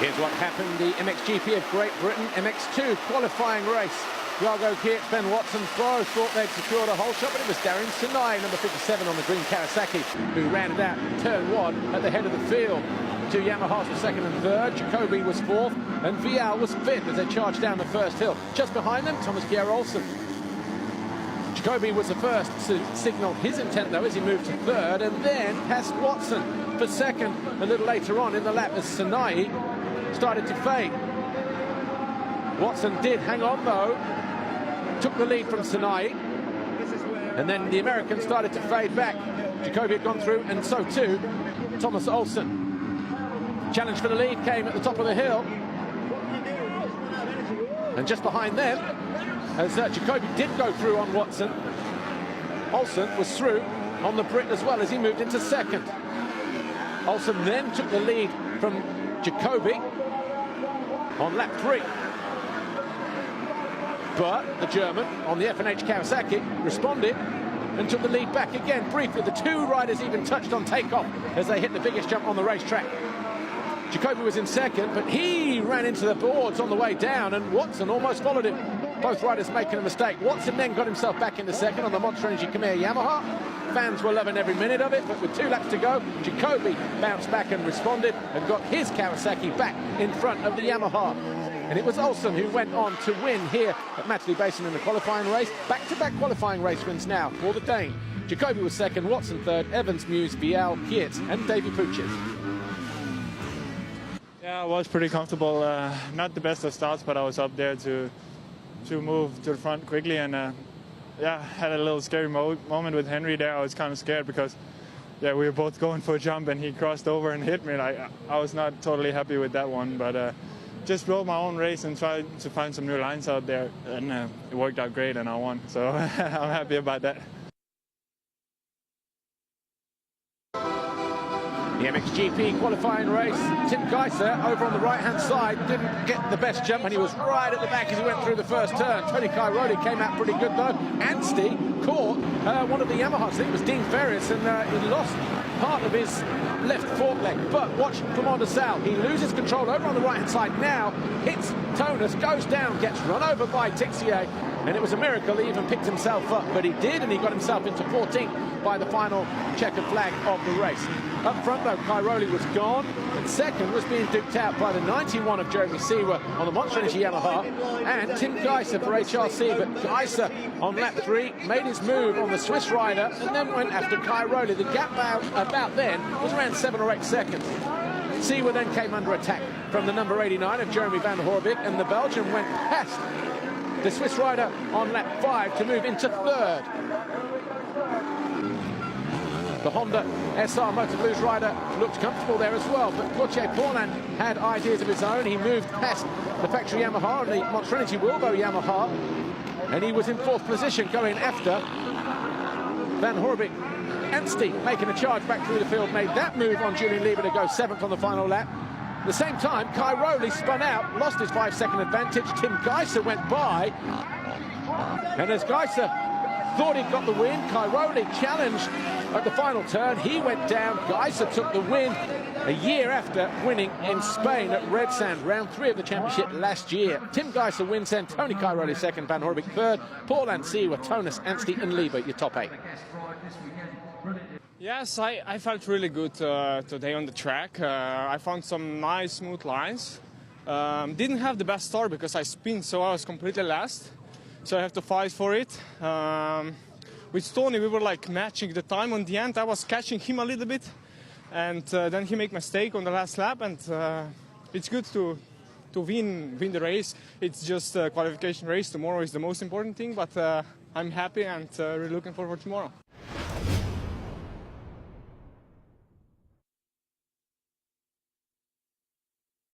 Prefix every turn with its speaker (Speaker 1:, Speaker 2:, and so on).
Speaker 1: Here's what happened, the MXGP of Great Britain, MX2 qualifying race. Iago Kiert, Ben Watson, Flo thought they'd secured a whole shot, but it was Darren Sinai, number 57 on the green Kawasaki, who ran it out turn one at the head of the field. Two Yamahas were second and third, Jacoby was fourth, and Vial was fifth as they charged down the first hill. Just behind them, Thomas Bjerre-Olsen. Jacoby was the first to signal his intent, though, as he moved to third, and then passed Watson for second a little later on in the lap as Sinai started to fade. Watson did hang on, though, took the lead from Sinai, and then the American started to fade back. Jacoby had gone through, and so too Thomas Olsen. Challenge for the lead came at the top of the hill, and just behind them, as Jacoby did go through on Watson, Olsen was through on the Brit as well as he moved into second. Olsen then took the lead from Jacoby on lap 3. But the German on the F&H Kawasaki responded and took the lead back again. Briefly, the two riders even touched on takeoff as they hit the biggest jump on the racetrack. Jacoby was in second, but he ran into the boards on the way down, and Watson almost followed him. Both riders making a mistake. Watson then got himself back into second on the Monster Energy Khmer Yamaha. Fans were loving every minute of it, but with 2 laps to go, Jacoby bounced back and responded and got his Kawasaki back in front of the Yamaha. And it was Olsen who went on to win here at Matterley Basin in the qualifying race. Back-to-back qualifying race wins now for the Dane. Jacoby was second, Watson third, Evans, Muse, Vial, Kiert and Davy Puches.
Speaker 2: Yeah, I was pretty comfortable. Not the best of starts, but I was up there to move to the front quickly, and yeah, had a little scary moment with Henry there. I was kind of scared because yeah, we were both going for a jump and he crossed over and hit me. Like, I was not totally happy with that one, but just rode my own race and tried to find some new lines out there, and it worked out great and I won, so I'm happy about that.
Speaker 1: The MXGP qualifying race, Tim Geiser over on the right-hand side didn't get the best jump, and he was right at the back as he went through the first turn. Tony Cairoli came out pretty good, though. Anstey caught one of the Yamahas, I think it was Dean Ferris, and he lost part of his left fork leg. But watch Clement de Sal, he loses control over on the right-hand side now, hits Tonus, goes down, gets run over by Tixier, and it was a miracle he even picked himself up, but he did, and he got himself into 14th by the final checkered flag of the race. Up front, though, Cairoli was gone, and second was being duked out by the 91 of Jeremy Seewer on the Monster Energy Yamaha, and Tim Geiser for HRC, but Geiser on lap 3 made his move on the Swiss rider and then went after Cairoli. The gap about then was around 7 or 8 seconds. Seewer then came under attack from the number 89 of Jeremy van Horbik, and the Belgian went past the Swiss rider on lap 5 to move into third. The Honda SR Motor Blues rider looked comfortable there as well, but Gauthier Paulin had ideas of his own. He moved past the factory Yamaha and the Monster Energy Wilbo Yamaha, and he was in 4th position going after Van Horbik. Anstey making a charge back through the field, made that move on Julian Lieber to go 7th on the final lap. At the same time, Cairoli spun out, lost his 5-second advantage. Tim Geiser went by, and as Geiser thought he'd got the win, Cairoli challenged at the final turn. He went down. Geiser took the win a year after winning in Spain at Red Sand, round 3 of the championship last year. Tim Geiser wins then, Tony Cairoli second, Van Horbik third, Paul Seewer, Tonus, Anstey and Lieber, your top 8.
Speaker 3: Yes, I felt really good today on the track. I found some nice smooth lines. Didn't have the best start because I spun, so I was completely last. So I have to fight for it. With Stoney, we were like matching the time on the end. I was catching him a little bit, and then he made a mistake on the last lap, and it's good to win the race. It's just a qualification race. Tomorrow is the most important thing, but I'm happy and really looking forward to tomorrow.